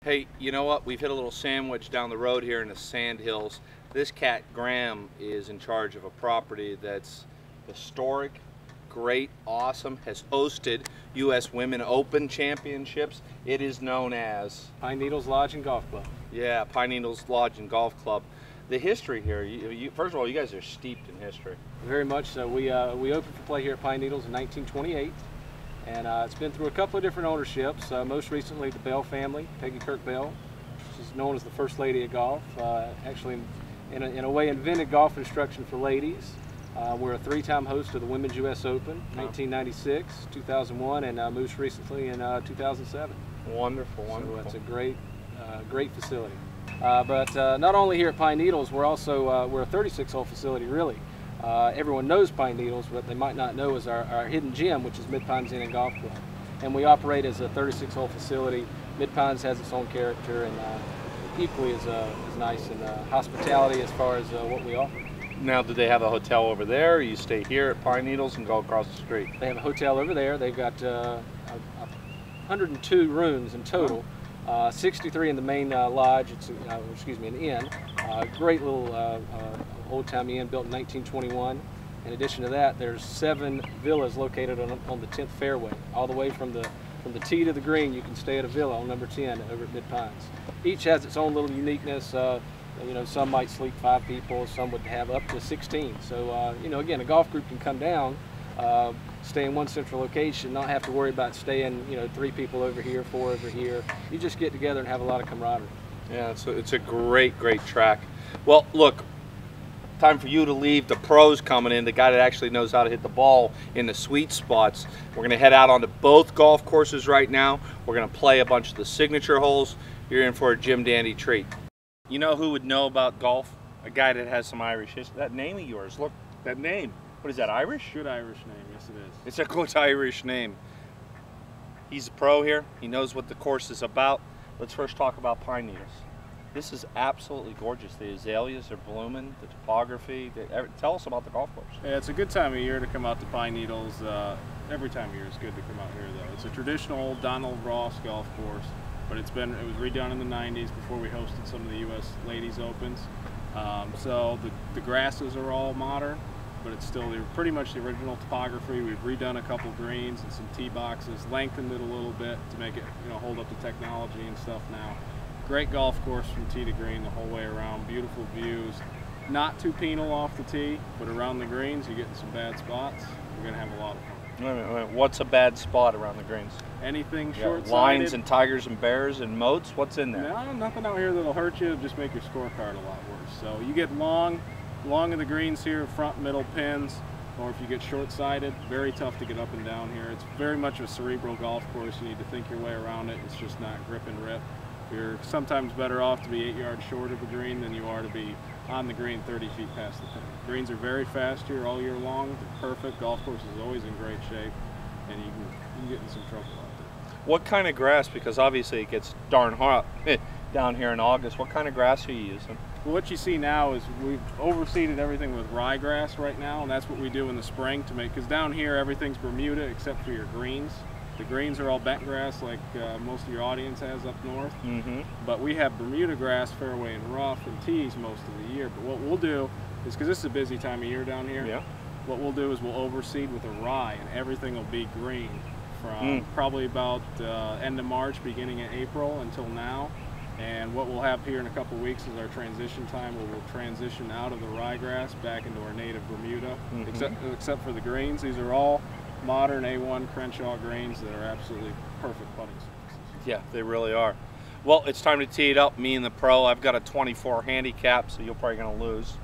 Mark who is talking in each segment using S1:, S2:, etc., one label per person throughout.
S1: Hey, you know what? We've hit a little sandwich down the road here in the Sand Hills. This cat, Graham, is in charge of a property that's historic, great, awesome, has hosted U.S. Women Open Championships. It is known as
S2: Pine Needles Lodge and Golf Club.
S1: Yeah, Pine Needles Lodge and Golf Club. The history here, first of all, you guys are steeped in history.
S2: Very much so. We opened for play here at Pine Needles in 1928. And it's been through a couple of different ownerships. Most recently, the Bell family, Peggy Kirk Bell. She's known as the First Lady of Golf. Actually, in a way, invented golf instruction for ladies. We're a three-time host of the Women's U.S. Open, 1996, 2001, and most recently in 2007.
S1: Wonderful, wonderful.
S2: So it's a great facility. But not only here at Pine Needles, we're also we're a 36-hole facility, really. Everyone knows Pine Needles, but they might not know is our hidden gem, which is Mid-Pines Inn and Golf Club. And we operate as a 36-hole facility. Mid-Pines has its own character and equally as nice in hospitality as far as what we offer.
S1: Now, do they have a hotel over there, or you stay here at Pine Needles and go across the street?
S2: They have a hotel over there. They've got 102 rooms in total. 63 in the main lodge. It's excuse me, an inn. Great little old-time inn built in 1921. In addition to that, there's 7 villas located on the 10th fairway. All the way from the tee to the green, you can stay at a villa on number 10 over at Mid-Pines. Each has its own little uniqueness. You know, some might sleep 5 people, some would have up to 16. So, you know, again, a golf group can come down, stay in one central location, not have to worry about staying, you know, 3 people over here, 4 over here. You just get together and have a lot of camaraderie.
S1: Yeah, it's a great track. Well, look, time for you to leave. The pros coming in, the guy that actually knows how to hit the ball in the sweet spots. We're going to head out onto both golf courses right now. We're going to play a bunch of the signature holes. You're in for a Jim Dandy treat. You know who would know about golf? A guy that has some Irish history. That name of yours, look, that name. What is that, Irish?
S3: Good Irish name, yes it is.
S1: It's a good Irish name. He's a pro here. He knows what the course is about. Let's first talk about Pine Needles. This is absolutely gorgeous. The azaleas are blooming, the topography. Tell us about the golf course.
S3: Yeah, it's a good time of year to come out to Pine Needles. Every time of year is good to come out here though. It's a traditional old Donald Ross golf course, but it was redone in the 90s before we hosted some of the U.S. Ladies Opens. So the grasses are all modern, but it's still pretty much the original topography. We've redone a couple greens and some tee boxes, lengthened it a little bit to make it, you know, hold up to technology and stuff now. Great golf course from tee to green the whole way around, beautiful views. Not too penal off the tee, but around the greens you're getting some bad spots. We're going to have a lot of fun.
S1: Wait a minute. What's a bad spot around the greens?
S3: Anything short-sided.
S1: Lines and tigers and bears and moats? What's in there?
S3: No, nothing out here that'll hurt you. It'll just make your scorecard a lot worse. So you get long of the greens here, front, middle pins, or if you get short-sided, very tough to get up and down here. It's very much a cerebral golf course. You need to think your way around it. It's just not grip and rip. You're sometimes better off to be 8 yards short of the green than you are to be on the green 30 feet past the pin. Greens are very fast here all year long. They're perfect. Golf course is always in great shape, and you can get in some trouble out there.
S1: What kind of grass, because obviously it gets darn hot down here in August, what kind of grass are you using?
S3: Well, what you see now is we've overseeded everything with ryegrass right now, and that's what we do in the spring to make, because down here everything's Bermuda except for your greens. The greens are all bent grass like most of your audience has up north. But we have Bermuda grass, fairway and rough, and tees most of the year. But what we'll do is, because this is a busy time of year down here, what we'll do is we'll overseed with a rye, and everything will be green from probably about end of March, beginning of April until now. And what we'll have here in a couple of weeks is our transition time, where we'll transition out of the ryegrass back into our native Bermuda, except for the greens. These are all modern A1 Crenshaw greens that are absolutely perfect putting surfaces.
S1: Yeah, they really are. Well, it's time to tee it up. Me and the pro. I've got a 24 handicap, so you're probably going to lose,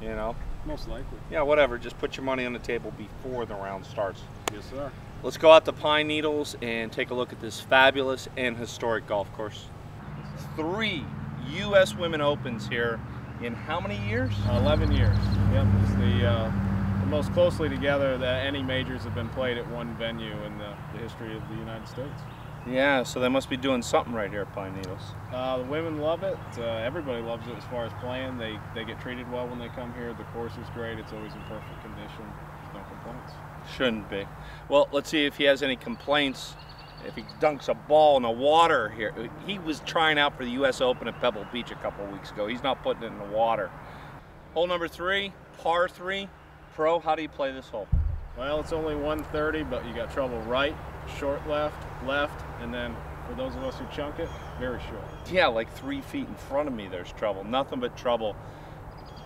S1: you know.
S3: Most likely.
S1: Yeah, whatever. Just put your money on the table before the round starts.
S3: Yes, sir.
S1: Let's go out to Pine Needles and take a look at this fabulous and historic golf course. 3 U.S. Women Opens here in how many years?
S3: 11 years. Yep, it's the most closely together that any majors have been played at one venue in the history of the United States.
S1: Yeah, so they must be doing something right here at Pine Needles.
S3: The women love it. Everybody loves it as far as playing. They get treated well when they come here. The course is great. It's always in perfect condition. No complaints.
S1: Shouldn't be. Well, let's see if he has any complaints if he dunks a ball in the water here. He was trying out for the U.S. Open at Pebble Beach a couple of weeks ago. He's not putting it in the water. Hole number 3, par 3. Pro, how do you play this hole?
S3: Well, it's only 130, but you got trouble right, short left, left, and then for those of us who chunk it, very short.
S1: Yeah, like 3 feet in front of me there's trouble. Nothing but trouble.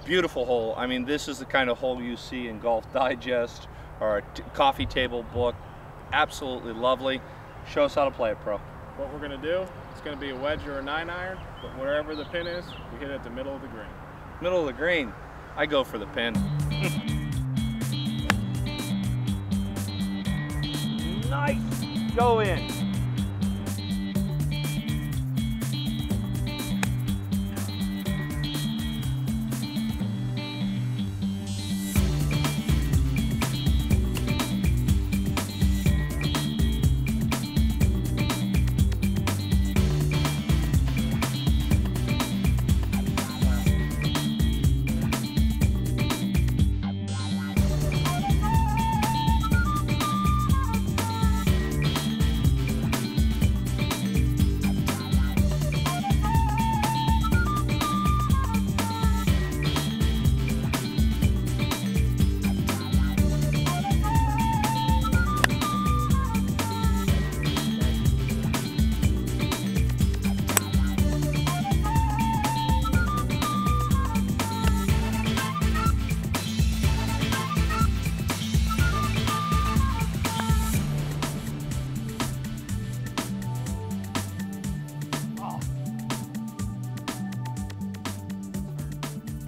S1: Beautiful hole. I mean, this is the kind of hole you see in Golf Digest or a coffee table book. Absolutely lovely. Show us how to play it, Pro.
S3: What we're going to do, it's going to be a wedge or a 9-iron, but wherever the pin is, we hit it at the middle of the green.
S1: Middle of the green. I go for the pin. Nice. Go in.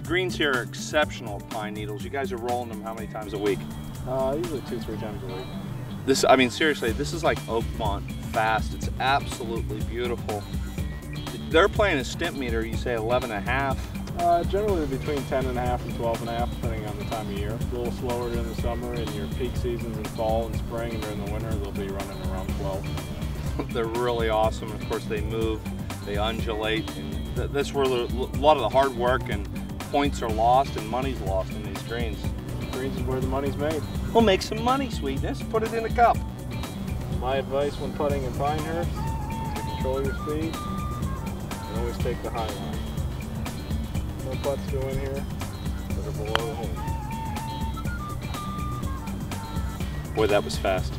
S1: Greens here are exceptional at Pine Needles. You guys are rolling them how many times a week?
S3: Usually 2-3 times a week.
S1: This, I mean, seriously, this is like Oakmont fast. It's absolutely beautiful. They're playing a stimp meter, you say 11.5?
S3: Generally between 10.5 and 12.5, depending on the time of year. A little slower during the summer, and your peak seasons in fall and spring, and during the winter, they'll be running around 12.
S1: They're really awesome. Of course, they move, they undulate, and that's where a lot of the hard work and points are lost and money's lost in these greens.
S3: Greens is where the money's made.
S1: We'll make some money, Sweetness. Put it in a cup.
S3: My advice when putting in Pinehurst is to control your speed and always take the high line. No putts go in here that are below the hole.
S1: Boy, that was fast.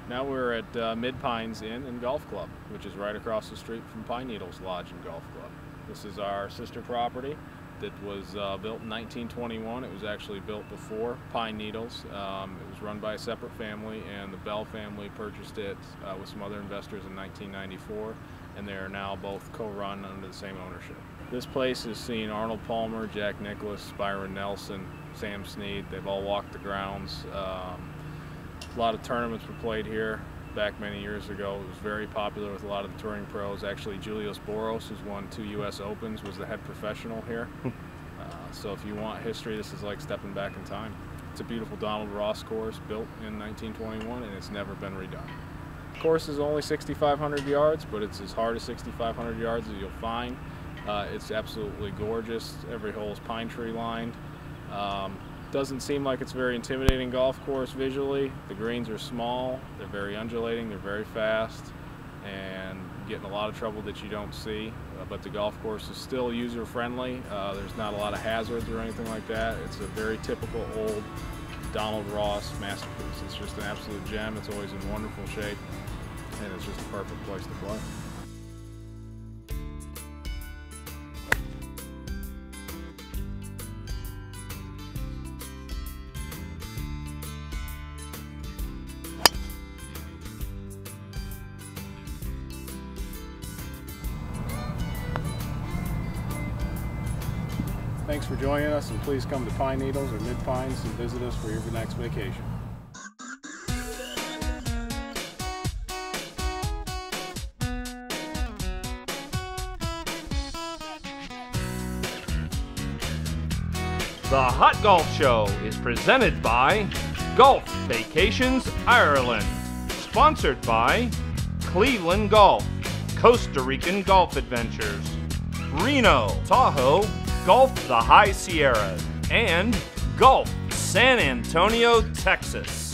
S3: Now we're at Mid Pines Inn and Golf Club, which is right across the street from Pine Needles Lodge and Golf Club. This is our sister property that was built in 1921. It was actually built before Pine Needles. It was run by a separate family, and the Bell family purchased it with some other investors in 1994, and they are now both co-run under the same ownership. This place has seen Arnold Palmer, Jack Nicklaus, Byron Nelson, Sam Snead. They've all walked the grounds. A lot of tournaments were played here back many years ago. It was very popular with a lot of the touring pros. Actually, Julius Boros, who's won 2 U.S. Opens, was the head professional here. So if you want history, this is like stepping back in time. It's a beautiful Donald Ross course built in 1921, and it's never been redone. The course is only 6,500 yards, but it's as hard as 6,500 yards as you'll find. It's absolutely gorgeous. Every hole is pine tree lined. Doesn't seem like it's a very intimidating golf course visually. The greens are small, they're very undulating, they're very fast, and getting a lot of trouble that you don't see. But the golf course is still user-friendly. There's not a lot of hazards or anything like that. It's a very typical old Donald Ross masterpiece. It's just an absolute gem. It's always in wonderful shape, and it's just a perfect place to play. Thanks for joining us, and please come to Pine Needles or Mid Pines and visit us for your next vacation.
S1: The Hot Golf Show is presented by Golf Vacations Ireland, sponsored by Cleveland Golf, Costa Rican Golf Adventures, Reno, Tahoe
S4: Golf the High Sierra, and Golf San Antonio, Texas.